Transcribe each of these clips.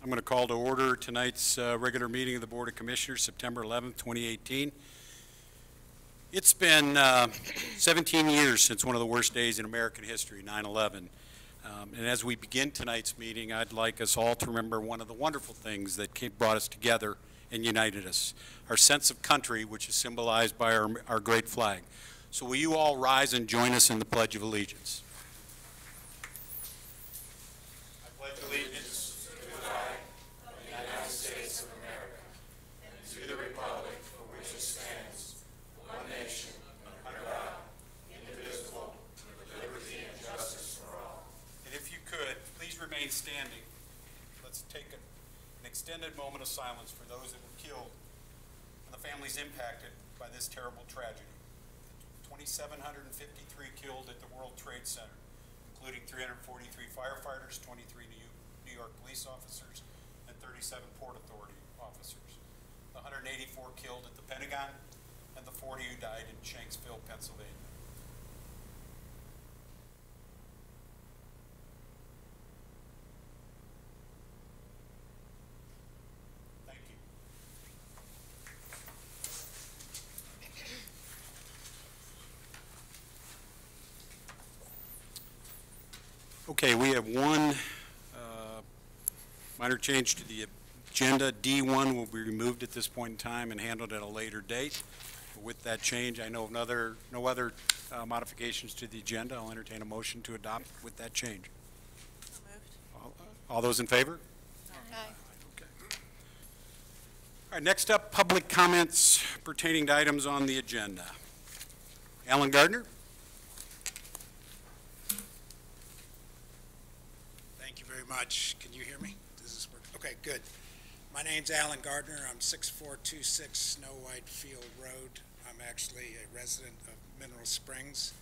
I'm going to call to order tonight's regular meeting of the Board of Commissioners, September 11th, 2018. It's been 17 years since one of the worst days in American history, 9/11. And as we begin tonight's meeting, I'd like us all to remember one of the wonderful things that brought us together and united us, our sense of country, which is symbolized by our great flag. So will you all rise and join us in the Pledge of Allegiance? I pledge allegiance to the flag of the United States of America and to the republic for which it stands, one nation, under God, indivisible, with liberty and justice for all. And if you could, please remain standing. Let's take an extended moment of silence for those that were killed and the families impacted by this terrible tragedy. 2,753 killed at the World Trade Center, including 343 firefighters, 23 New York police officers, and 37 Port Authority officers. 184 killed at the Pentagon, and the 40 who died in Shanksville, Pennsylvania. Thank you. Okay, we have one minor change to the agenda. D1 will be removed at this point in time and handled at a later date. With that change, I know of no other modifications to the agenda. I'll entertain a motion to adopt with that change. So moved. All those in favor? Aye. Okay. All right, next up, public comments pertaining to items on the agenda. Alan Gardner. Thank you very much. Can you hear me? Does this work? Okay, good. My name's Alan Gardner. I'm 6426 Snow White Field Road. I'm actually a resident of Mineral Springs.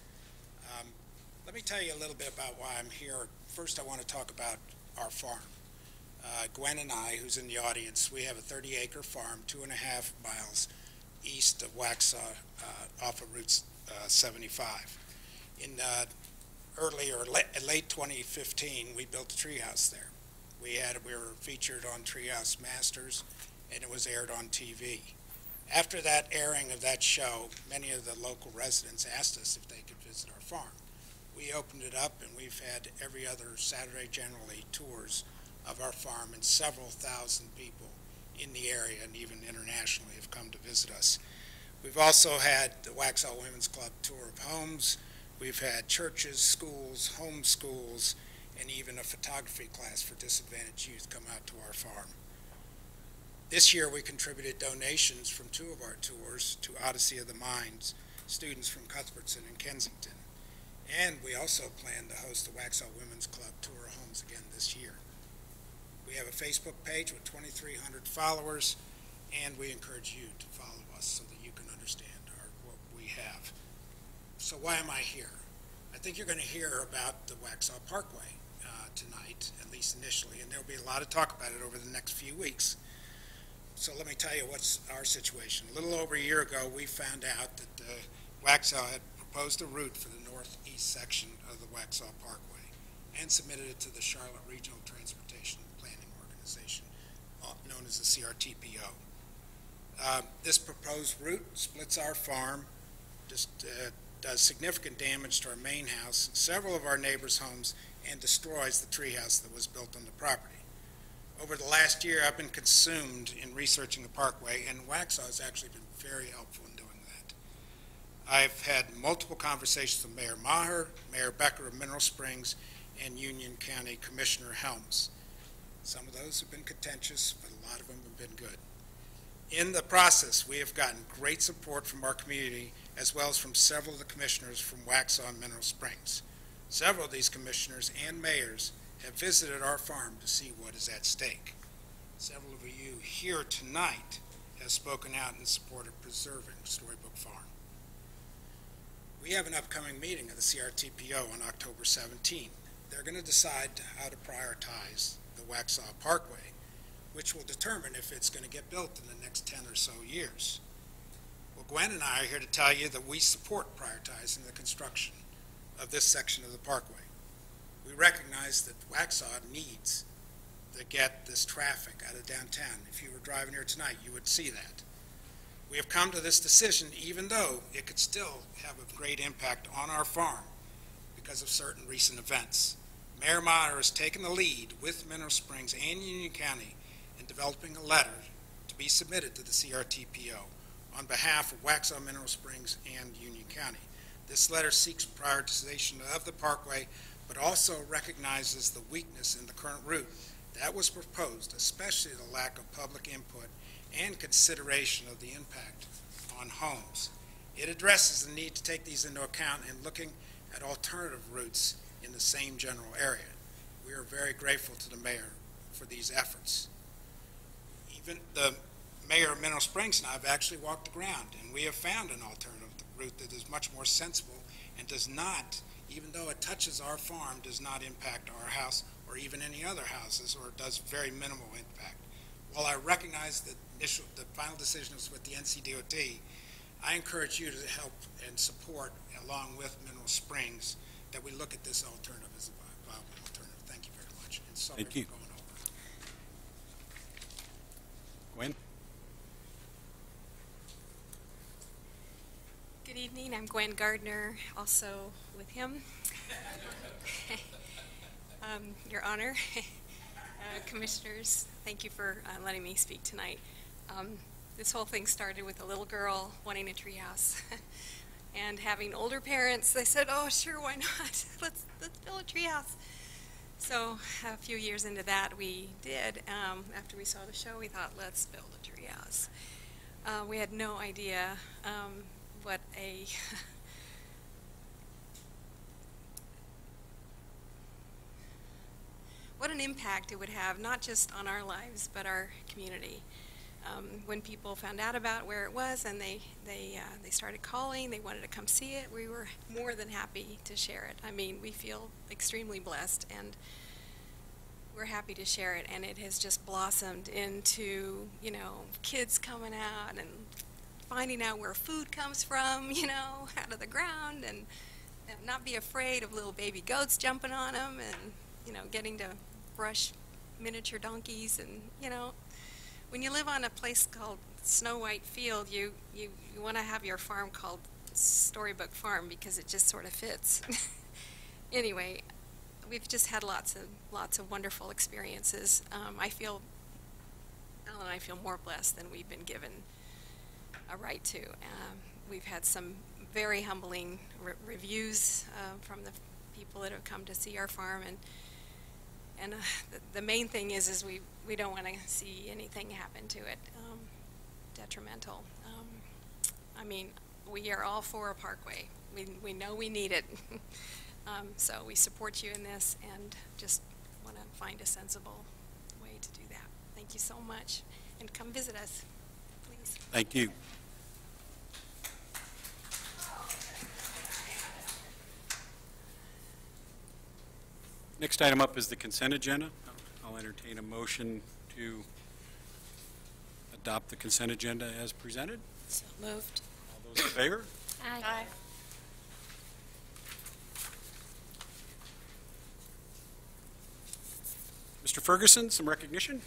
Let me tell you a little bit about why I'm here. First, I want to talk about our farm. Gwen and I, who's in the audience, we have a 30-acre farm 2.5 miles east of Waxhaw off of Route 75. In late 2015, we built a treehouse there. We were featured on Treehouse Masters, and it was aired on TV. After that airing of that show, many of the local residents asked us if they could visit our farm. We opened it up, and we've had every other Saturday generally tours of our farm, and several thousand people in the area and even internationally have come to visit us. We've also had the Waxhaw Women's Club tour of homes. We've had churches, schools, home schools, and even a photography class for disadvantaged youth come out to our farm. This year we contributed donations from 2 of our tours to Odyssey of the Minds, students from Cuthbertson and Kensington. And we also plan to host the Waxhaw Women's Club tour of homes again this year. We have a Facebook page with 2,300 followers, and we encourage you to follow us so that you can understand what we have. So why am I here? I think you're going to hear about the Waxhaw Parkway tonight, at least initially, and there'll be a lot of talk about it over the next few weeks. So let me tell you what's our situation. A little over a year ago, we found out that Waxhaw had proposed a route for the northeast section of the Waxhaw Parkway and submitted it to the Charlotte Regional Transportation Planning Organization, known as the CRTPO. This proposed route splits our farm, does significant damage to our main house, several of our neighbors' homes, and destroys the treehouse that was built on the property. Over the last year, I've been consumed in researching the parkway, and Waxhaw has actually been very helpful in doing that. I've had multiple conversations with Mayor Maher, Mayor Becker of Mineral Springs, and Union County Commissioner Helms. Some of those have been contentious, but a lot of them have been good. In the process, we have gotten great support from our community, as well as from several of the commissioners from Waxhaw and Mineral Springs. Several of these commissioners and mayors have visited our farm to see what is at stake. Several of you here tonight have spoken out in support of preserving Storybook Farm. We have an upcoming meeting of the CRTPO on October 17th. They're going to decide how to prioritize the Waxhaw Parkway, which will determine if it's going to get built in the next 10 or so years. Well, Gwen and I are here to tell you that we support prioritizing the construction of this section of the parkway. We recognize that Waxhaw needs to get this traffic out of downtown. If you were driving here tonight, you would see that. We have come to this decision even though it could still have a great impact on our farm because of certain recent events. Mayor Maher has taken the lead with Mineral Springs and Union County in developing a letter to be submitted to the CRTPO on behalf of Waxhaw, Mineral Springs, and Union County. This letter seeks prioritization of the parkway, but also recognizes the weakness in the current route that was proposed, especially the lack of public input and consideration of the impact on homes. It addresses the need to take these into account in looking at alternative routes in the same general area. We are very grateful to the mayor for these efforts. Even the mayor of Mineral Springs and I have actually walked the ground, and we have found an alternative route that is much more sensible and does not, even though it touches our farm, does not impact our house or even any other houses, or does very minimal impact. While I recognize that the final decision is with the NCDOT, I encourage you to help and support, along with Mineral Springs, that we look at this alternative as a viable alternative. Thank you very much. And sorry Thank you. for going over. Gwen? Good evening. I'm Gwen Gardner, also with him. Your Honor, Commissioners, thank you for letting me speak tonight. This whole thing started with a little girl wanting a treehouse. And having older parents, they said, oh, sure, why not? Let's build a treehouse. So a few years into that, we did. After we saw the show, we thought, let's build a treehouse. We had no idea what a what an impact it would have, not just on our lives, but our community. When people found out about where it was and they started calling, they wanted to come see it, we were more than happy to share it. I mean, we feel extremely blessed, and we're happy to share it, and it has just blossomed into, you know, kids coming out and finding out where food comes from, you know, out of the ground, and not be afraid of little baby goats jumping on them, and, you know, getting to brush miniature donkeys. And, you know, when you live on a place called Snow White Field, you want to have your farm called Storybook Farm because it just sort of fits. Anyway, we've just had lots of wonderful experiences. Al and I feel more blessed than we've been given a right to. We've had some very humbling reviews from the people that have come to see our farm, and the main thing is we don't want to see anything happen to it detrimental. I mean, we are all for a parkway. We know we need it. So we support you in this and just want to find a sensible way to do that. Thank you so much, and come visit us, please. Thank you. Next item up is the consent agenda. I'll entertain a motion to adopt the consent agenda as presented. So moved. All those in favor? Aye. Mr. Ferguson, some recognition?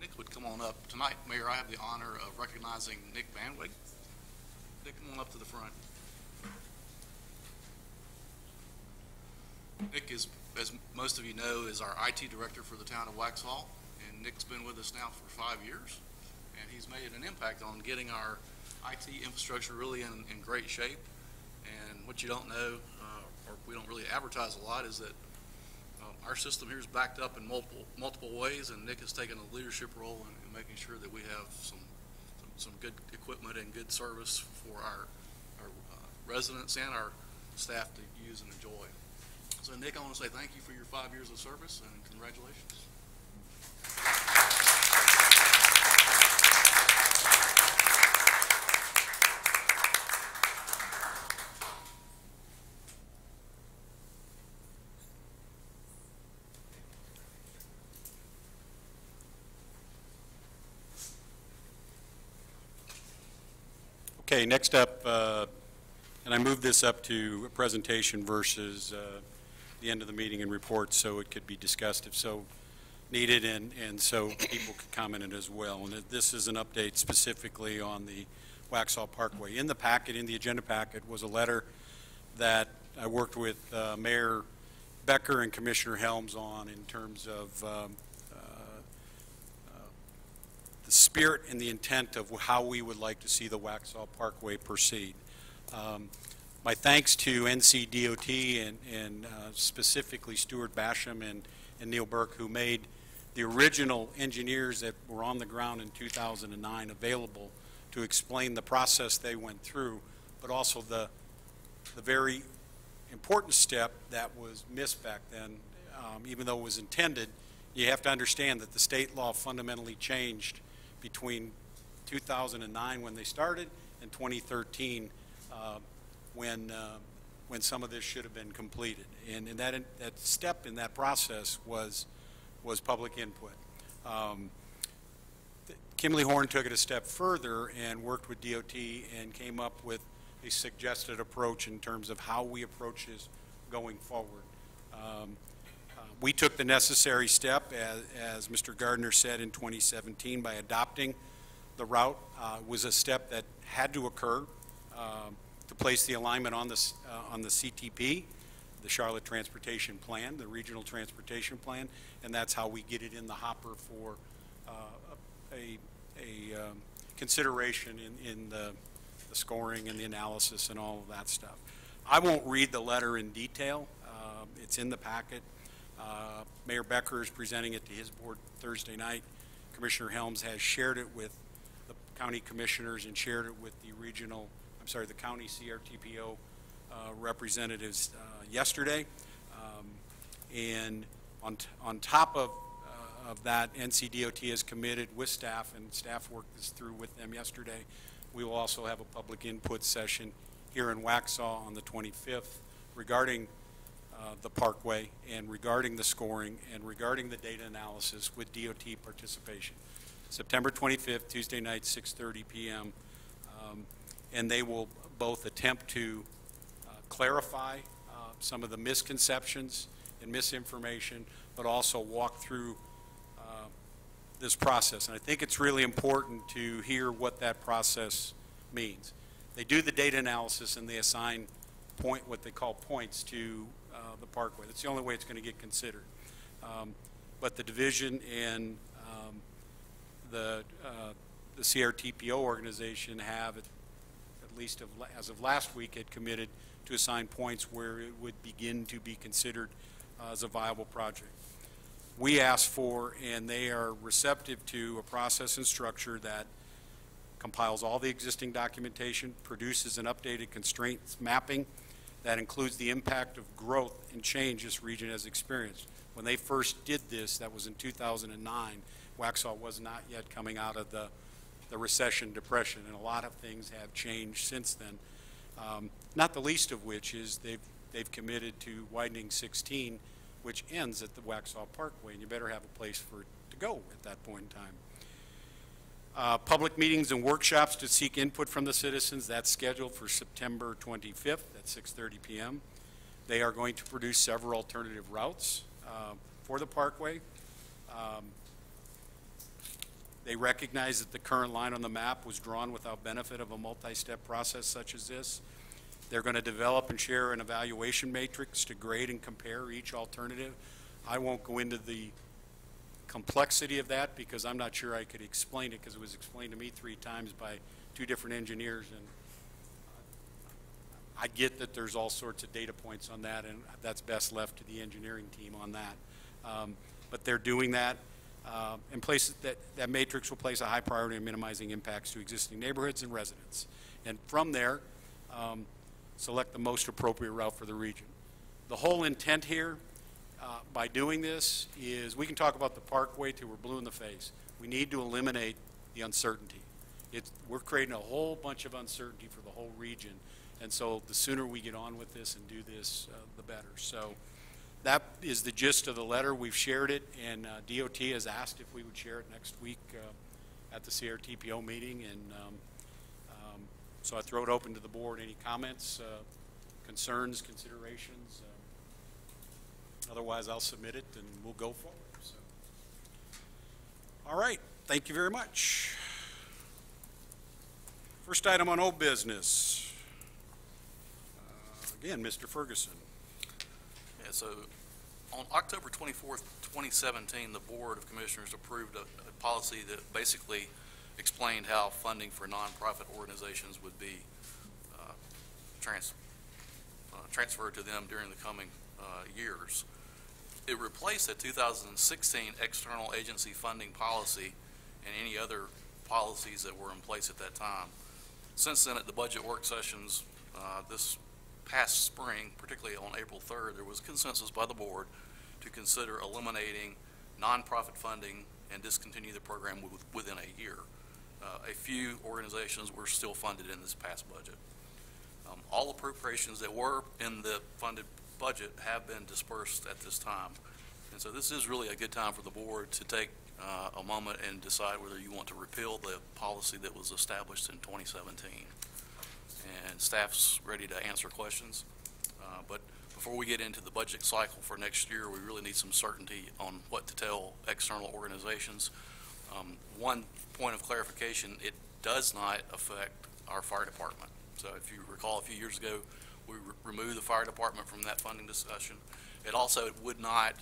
Nick would come on up. Tonight, Mayor, I have the honor of recognizing Nick Vanwig. Nick, come on up to the front. Nick is, as most of you know, is our IT director for the town of Waxhaw, and Nick's been with us now for 5 years, and he's made an impact on getting our IT infrastructure really in great shape. And what you don't know, or we don't really advertise a lot, is that our system here is backed up in multiple ways, and Nick has taken a leadership role in making sure that we have some good equipment and good service for our residents and our staff to use and enjoy. So Nick, I want to say thank you for your 5 years of service, and congratulations. Okay, next up, And I moved this up to a presentation versus the end of the meeting and report, so it could be discussed if so needed, and so people could comment it as well. And this is an update specifically on the Waxhaw Parkway. In the packet, in the agenda packet, was a letter that I worked with Mayor Becker and Commissioner Helms on in terms of the spirit and the intent of how we would like to see the Waxhaw Parkway proceed. My thanks to NCDOT and specifically Stuart Basham and Neil Burke, who made the original engineers that were on the ground in 2009 available to explain the process they went through, but also the very important step that was missed back then. Even though it was intended, you have to understand that the state law fundamentally changed between 2009 when they started and 2013 when some of this should have been completed. And that step in that process was public input. Kimberly Horn took it a step further and worked with DOT and came up with a suggested approach in terms of how we approach this going forward. We took the necessary step, as Mr. Gardner said, in 2017 by adopting the route. Was a step that had to occur to place the alignment on the CTP, the Charlotte Transportation Plan, the Regional Transportation Plan, and that's how we get it in the hopper for a consideration in the scoring and the analysis and all of that stuff. I won't read the letter in detail. It's in the packet. Mayor Becker is presenting it to his board Thursday night. Commissioner Helms has shared it with the county commissioners and shared it with the the county CRTPO representatives yesterday. And on top of that, NCDOT is committed with staff, and staff worked this through with them yesterday. We will also have a public input session here in Waxhaw on the 25th regarding the parkway and regarding the scoring and regarding the data analysis with DOT participation. September 25th, Tuesday night, 6:30 p.m. And they will both attempt to clarify some of the misconceptions and misinformation, but also walk through this process. And I think it's really important to hear what that process means. They do the data analysis and they assign what they call points to the parkway. That's the only way it's going to get considered. But the division and the CRTPO organization have, at least as of last week, had committed to assign points where it would begin to be considered as a viable project. We asked for, and they are receptive to, a process and structure that compiles all the existing documentation, produces an updated constraints mapping that includes the impact of growth and change this region has experienced. When they first did this, that was in 2009, Waxhaw was not yet coming out of the recession, depression, and a lot of things have changed since then. Not the least of which is they've committed to widening 16, which ends at the Waxhaw Parkway, and you better have a place for it to go at that point in time. Public meetings and workshops to seek input from the citizens, that's scheduled for September 25th at 6:30 p.m. They are going to produce several alternative routes for the parkway. They recognize that the current line on the map was drawn without benefit of a multi-step process such as this. They're going to develop and share an evaluation matrix to grade and compare each alternative. I won't go into the complexity of that because I'm not sure I could explain it, because it was explained to me 3 times by 2 different engineers, and I get that there's all sorts of data points on that, and that's best left to the engineering team on that. But they're doing that. And places that matrix will place a high priority on minimizing impacts to existing neighborhoods and residents. And from there, select the most appropriate route for the region. The whole intent here by doing this is, we can talk about the parkway till we're blue in the face. We need to eliminate the uncertainty. We're creating a whole bunch of uncertainty for the whole region. And so the sooner we get on with this and do this, the better. So that is the gist of the letter. We've shared it, and DOT has asked if we would share it next week at the CRTPO meeting, and So I throw it open to the board. Any comments, concerns, considerations? Otherwise, I'll submit it and we'll go forward. So. All right, thank you very much. First item on old business. Again, Mr. Ferguson. Yeah, so on October 24th, 2017, the Board of Commissioners approved a policy that basically explained how funding for nonprofit organizations would be transferred to them during the coming years. It replaced a 2016 external agency funding policy and any other policies that were in place at that time. Since then, at the budget work sessions this past spring, particularly on April 3rd, there was consensus by the board to consider eliminating nonprofit funding and discontinue the program within a year. A few organizations were still funded in this past budget. All appropriations that were in the funded budget have been dispersed at this time. And so this is really a good time for the board to take a moment and decide whether you want to repeal the policy that was established in 2017. And staff's ready to answer questions. But before we get into the budget cycle for next year, we really need some certainty on what to tell external organizations. One point of clarification, it does not affect our fire department. So if you recall, a few years ago, we removed the fire department from that funding discussion. It also would not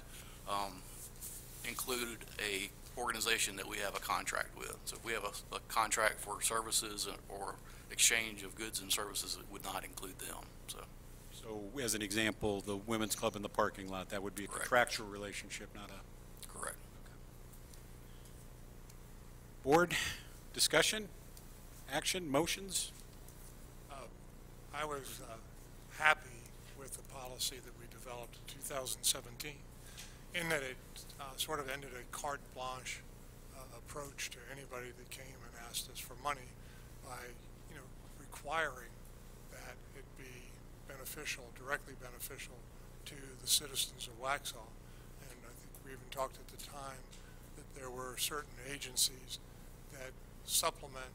include a organization that we have a contract with. So if we have a contract for services or exchange of goods and services, it would not include them. So as an example, the women's club in the parking lot, that would be a Correct. contractual relationship, not a... Correct. Board, discussion, action, motions? I was happy with the policy that we developed in 2017 in that it sort of ended a carte blanche approach to anybody that came and asked us for money by, requiring that it be beneficial, directly beneficial to the citizens of Waxhaw. And I think we even talked at the time that there were certain agencies that supplement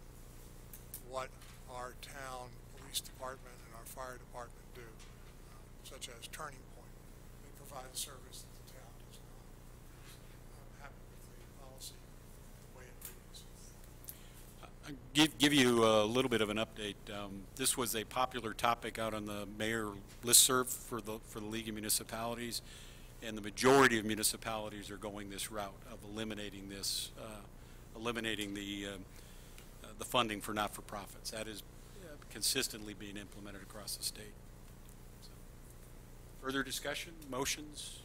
what our town police department and our fire department do, such as Turning Point. They provide a service that the town does not. I'm happy with the policy, the way it reads. I'll give you a little bit of an update. This was a popular topic out on the mayor listserv for the League of Municipalities, and the majority of municipalities are going this route of eliminating this, eliminating the funding for not-for-profits. That is consistently being implemented across the state. So, further discussion, motions?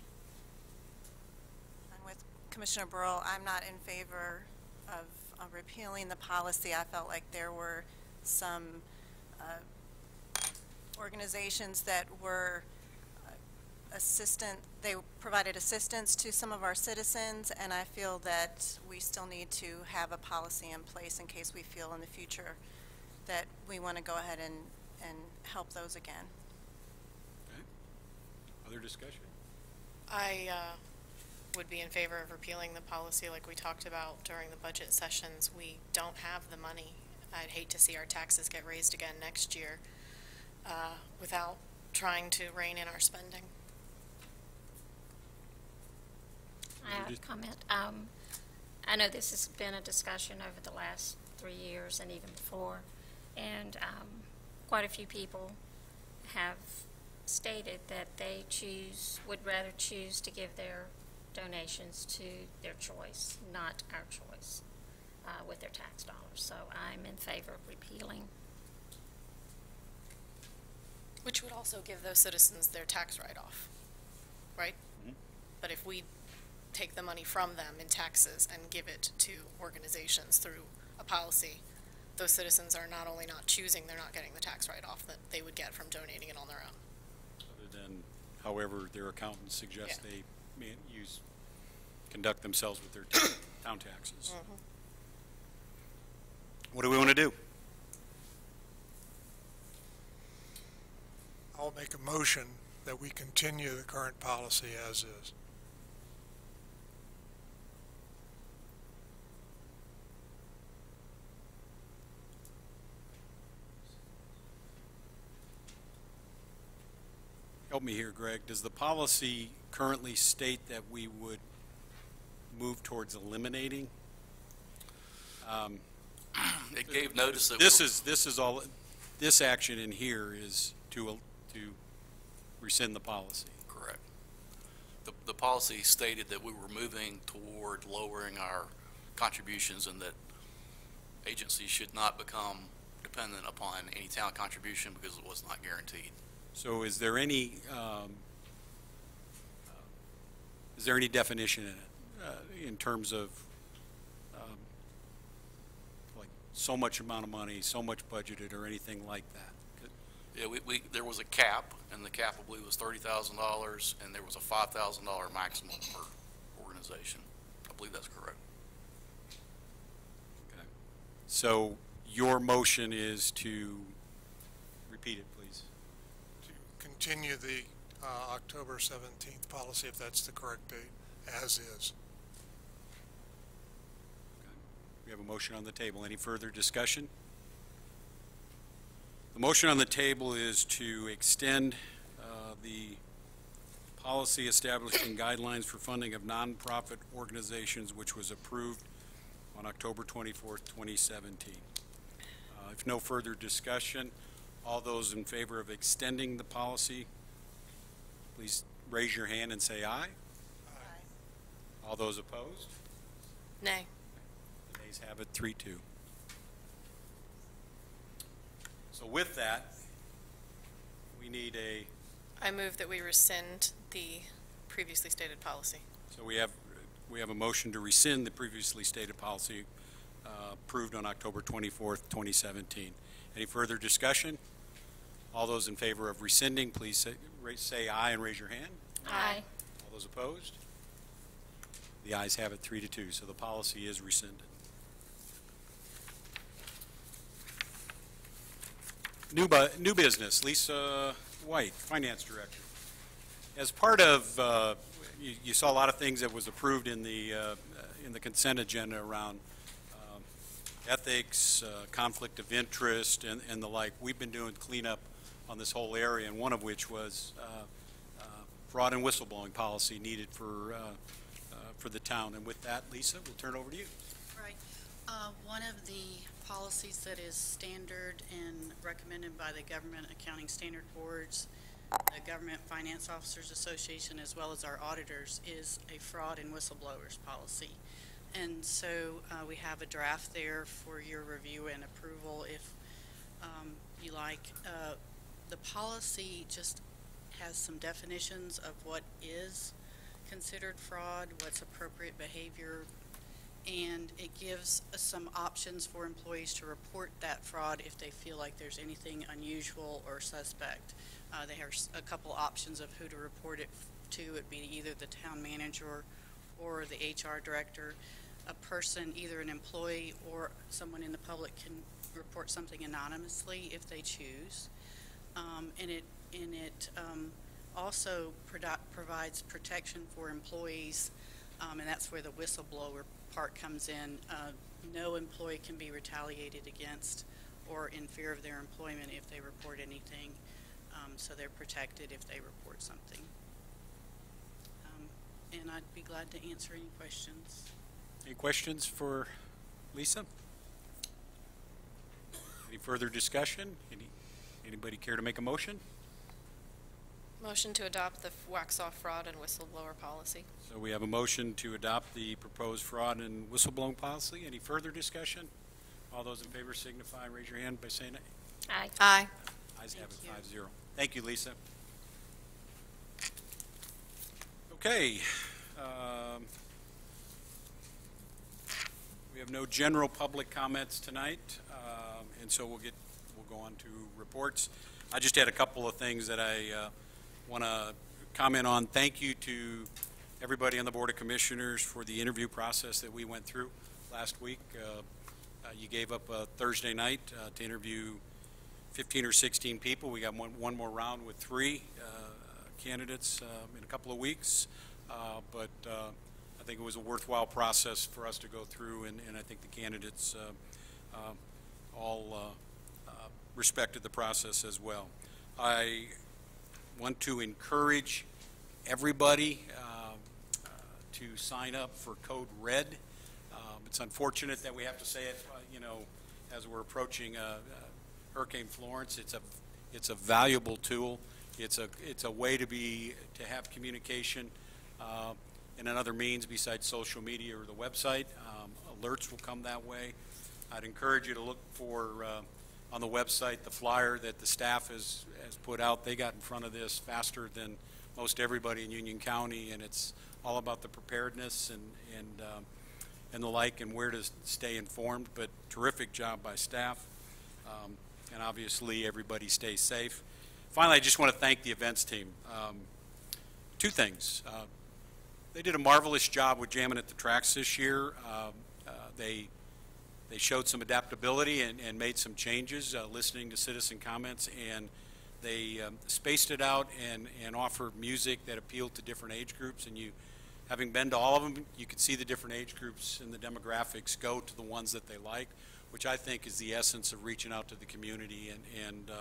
I'm with Commissioner Burrell. I'm not in favor of repealing the policy. I felt like there were some organizations that were they provided assistance to some of our citizens, and I feel that we still need to have a policy in place in case we feel in the future that we want to go ahead and help those again. Okay. Other discussion? I would be in favor of repealing the policy like we talked about during the budget sessions. We don't have the money. I'd hate to see our taxes get raised again next year without trying to rein in our spending. I have a comment. I know this has been a discussion over the last 3 years and even before, and quite a few people have stated that they would rather choose to give their donations to their choice, not our choice, with their tax dollars. So I'm in favor of repealing. Which would also give those citizens their tax write-off, right? Mm-hmm. But if we take the money from them in taxes and give it to organizations through a policy, those citizens are not only not choosing, they're not getting the tax write-off that they would get from donating it on their own. Other than however their accountants suggest Yeah. they conduct themselves with their town taxes. Mm-hmm. What do we want to do? I'll make a motion that we continue the current policy as is. help me here, Greg. Does the policy currently state that we would move towards eliminating? It gave notice that. This action in here is to rescind the policy. Correct. The policy stated that we were moving toward lowering our contributions and that agencies should not become dependent upon any town contribution because it was not guaranteed. So is there any definition in it in terms of like so much amount of money, so much budgeted, or anything like that? Yeah, there was a cap, and the cap, I believe, was $30,000, and there was a $5,000 maximum per organization. I believe that's correct. Okay. So your motion is to repeat it, please. To continue the October 17th policy, if that's the correct date, as is. Okay. We have a motion on the table. Any further discussion? The motion on the table is to extend the policy establishing guidelines for funding of nonprofit organizations, which was approved on October 24th, 2017. If no further discussion, all those in favor of extending the policy, please raise your hand and say aye. Aye. All those opposed? Nay. The nays have it, 3-2. So with that, we need I move that we rescind the previously stated policy. so we have a motion to rescind the previously stated policy approved on October 24th, 2017. Any further discussion? All those in favor of rescinding, please say aye and raise your hand. Aye. All those opposed? The ayes have it, 3-2. So the policy is rescinded. New business, Lisa White, Finance Director. As part of, you saw a lot of things that was approved in the consent agenda around ethics, conflict of interest, and the like. We've been doing cleanup on this whole area, and one of which was fraud and whistleblowing policy needed for the town. And with that, Lisa, we'll turn it over to you. Right. One of the policies that is standard and recommended by the Government Accounting Standard Boards, the Government Finance Officers Association, as well as our auditors, is a fraud and whistleblowers policy. And so we have a draft there for your review and approval if you like. The policy just has some definitions of what is considered fraud, what's appropriate behavior, and it gives some options for employees to report that fraud if they feel like there's anything unusual or suspect. They have a couple options of who to report it to. It'd be either the town manager or the HR director. A person, either an employee or someone in the public, can report something anonymously if they choose. And it also provides protection for employees, and that's where the whistleblower part comes in. No employee can be retaliated against or in fear of their employment if they report anything, so they're protected if they report something. And I'd be glad to answer any questions. Any questions for Lisa? Any further discussion? Anybody care to make a motion? Motion to adopt the Waxhaw fraud and whistleblower policy. So we have a motion to adopt the proposed fraud and whistleblowing policy. Any further discussion? All those in favor signify, raise your hand by saying aye. Aye. Aye. Ayes have Thank it, 5-0. Thank you, Lisa. Okay. We have no general public comments tonight, and so we'll go on to reports. I just had a couple of things that I want to comment on. Thank you to everybody on the Board of Commissioners for the interview process that we went through last week. You gave up Thursday night to interview 15 or 16 people. We got one more round with 3 candidates in a couple of weeks, but I think it was a worthwhile process for us to go through, and I think the candidates all respected the process as well. I want to encourage everybody to sign up for Code Red. It's unfortunate that we have to say it, as we're approaching Hurricane Florence. It's a valuable tool. It's a way to have communication in another means besides social media or the website. Alerts will come that way. I'd encourage you to look for on the website the flyer that the staff has put out. They got in front of this faster than most everybody in Union County, and it's all about the preparedness and the like, and where to stay informed. But terrific job by staff, and obviously everybody stays safe. Finally, I just want to thank the events team. Two things. They did a marvelous job with jamming at the tracks this year. They showed some adaptability and made some changes, listening to citizen comments, and they spaced it out and offered music that appealed to different age groups. And having been to all of them, you could see the different age groups and the demographics go to the ones that they like, which I think is the essence of reaching out to the community, and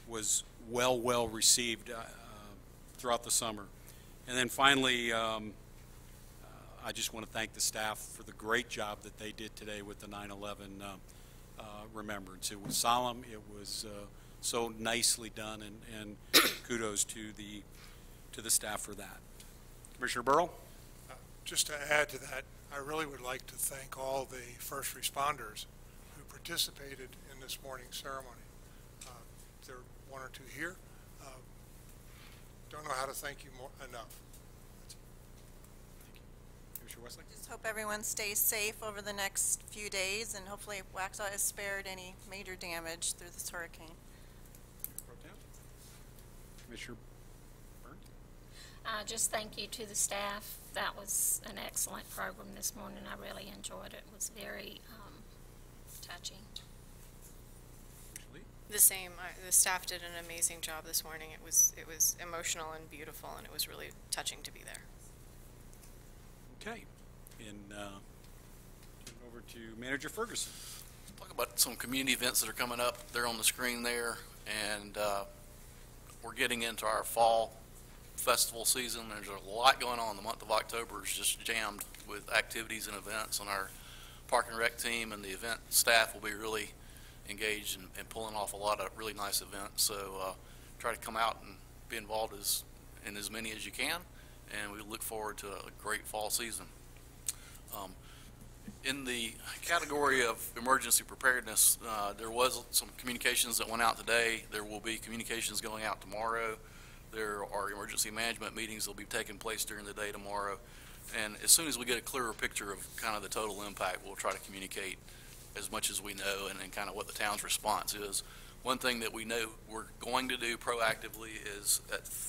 was well received throughout the summer. And then finally, I just want to thank the staff for the great job that they did today with the 9/11 remembrance. It was solemn. It was so nicely done, and kudos to the staff for that. Commissioner Burrow? Just to add to that, I really would like to thank all the first responders who participated in this morning's ceremony. There are one or two here. Don't know how to thank you enough. Commissioner Wesley? Just hope everyone stays safe over the next few days, and hopefully Waxhaw is spared any major damage through this hurricane. Commissioner Burns? Just thank you to the staff. That was an excellent program this morning. I really enjoyed it. It was very touching. The same. The staff did an amazing job this morning. It was emotional and beautiful, and it was really touching to be there. Okay. And turn it over to Manager Ferguson. Talk about some community events that are coming up. They're on the screen there, and we're getting into our fall festival season. There's a lot going on. The month of October is just jammed with activities and events, and our Park and Rec team and the event staff will be really engaged and pulling off a lot of really nice events. So try to come out and be involved in as many as you can, and we look forward to a great fall season. In the category of emergency preparedness, there was some communications that went out today. There will be communications going out tomorrow. There are emergency management meetings that will be taking place during the day tomorrow. And as soon as we get a clearer picture of kind of the total impact, we'll try to communicate as much as we know and kind of what the town's response is. One thing that we know we're going to do proactively is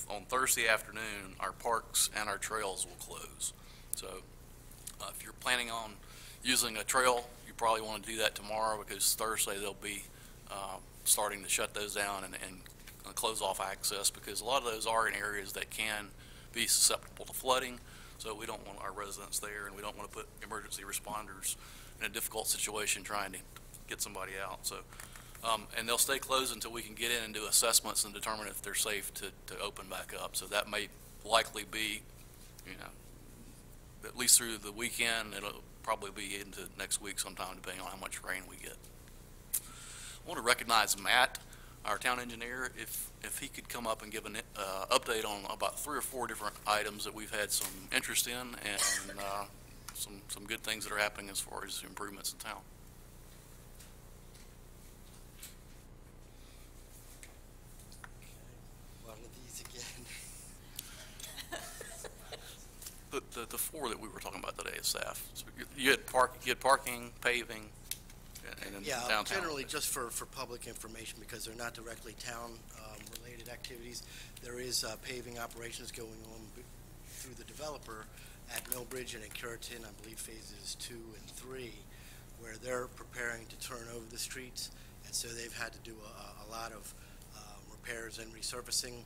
on Thursday afternoon, our parks and our trails will close. So if you're planning on using a trail, you probably want to do that tomorrow, because Thursday they'll be starting to shut those down and close off access, because a lot of those are in areas that can be susceptible to flooding. So we don't want our residents there, and we don't want to put emergency responders in a difficult situation trying to get somebody out. So, and they'll stay closed until we can get in and do assessments and determine if they're safe to open back up. So that may likely be, at least through the weekend. It'll probably be into next week sometime, depending on how much rain we get. I want to recognize Matt, our town engineer, if he could come up and give an update on about 3 or 4 different items that we've had some interest in, and some good things that are happening as far as improvements in town. One of these again. The 4 that we were talking about today as staff. So you had parking, paving, and Yeah, downtown. generally just for public information, because they're not directly town related activities. There is paving operations going on through the developer at Millbridge and at Curitin, I believe phases 2 and 3, where they're preparing to turn over the streets, and so they've had to do a lot of repairs and resurfacing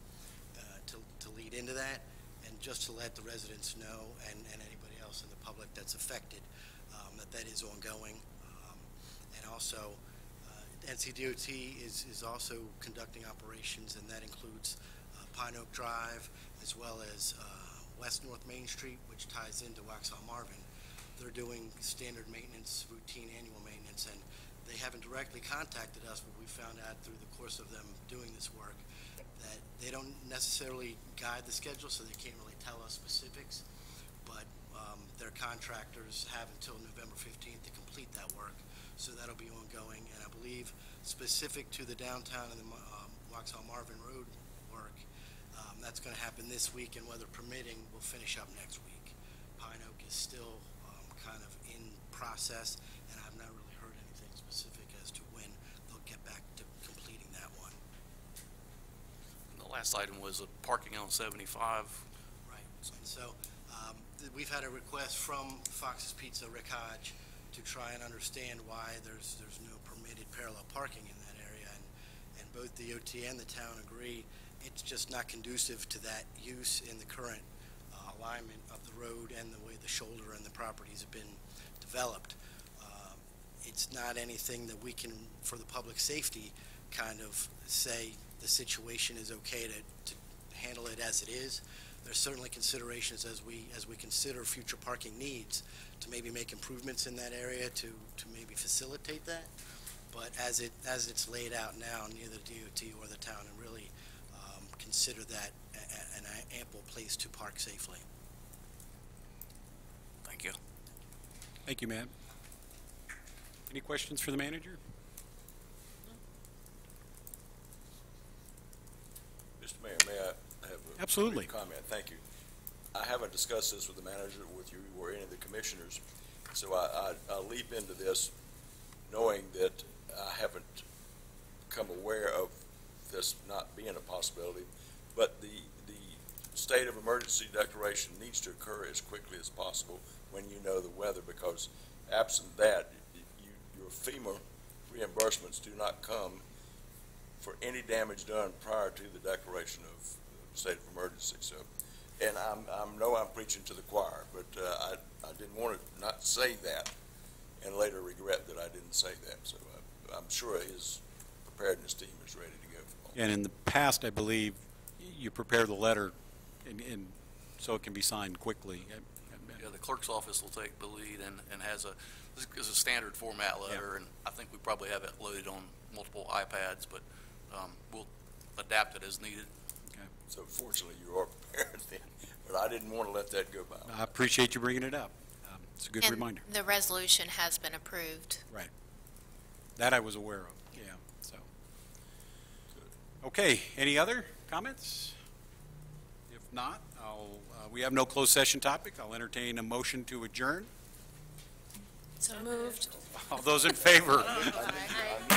to lead into that, and just to let the residents know, and anybody else in the public that's affected, that is ongoing. And also NCDOT is also conducting operations, and that includes Pine Oak Drive, as well as West North Main Street, which ties into Waxhaw Marvin. They're doing standard maintenance, routine annual maintenance, and they haven't directly contacted us, but we found out through the course of them doing this work that they don't necessarily guide the schedule, so they can't really tell us specifics, but their contractors have until November 15th to complete that work, so that'll be ongoing. And I believe specific to the downtown and the Waxhaw Marvin Road work, that's going to happen this week, and weather permitting, we'll finish up next week. Pine Oak is still kind of in process, and I've not really heard anything specific as to when they'll get back to completing that one. The last item was parking on 75. Right. And so we've had a request from Fox's Pizza, Rick Hodge, to try and understand why there's no permitted parallel parking in that area, and both the OT and the town agree it's just not conducive to that use in the current alignment of the road and the way the shoulder and the properties have been developed. It's not anything that we can, for the public safety, kind of say the situation is okay to handle it as it is. There's certainly considerations as we consider future parking needs to maybe make improvements in that area to maybe facilitate that. But as it's laid out now, neither the DOT or the town have really consider that an ample place to park safely. Thank you. Thank you, Matt. Any questions for the manager? Mr. Mayor, may I have a Absolutely. brief comment? Thank you. I haven't discussed this with the manager, with you, or any of the commissioners, so I'll leap into this knowing that I haven't become aware of this not being a possibility, but the state of emergency declaration needs to occur as quickly as possible when you know the weather, because absent that, your FEMA reimbursements do not come for any damage done prior to the declaration of state of emergency. So, and I know I'm preaching to the choir, but I didn't want to not say that and later regret that I didn't say that. So I'm sure his preparedness team is ready to go. And in the past, I believe you prepare the letter and so it can be signed quickly. Yeah, the clerk's office will take the lead and has this is a standard format letter, and I think we probably have it loaded on multiple iPads, but we'll adapt it as needed. Okay. So fortunately you are prepared then, but I didn't want to let that go by. I appreciate you bringing it up. It's a good reminder. The resolution has been approved. Right. That I was aware of, yeah, so. Okay, any other comments? If not, we have no closed session topic. I'll entertain a motion to adjourn. So moved. All those in favor? Aye.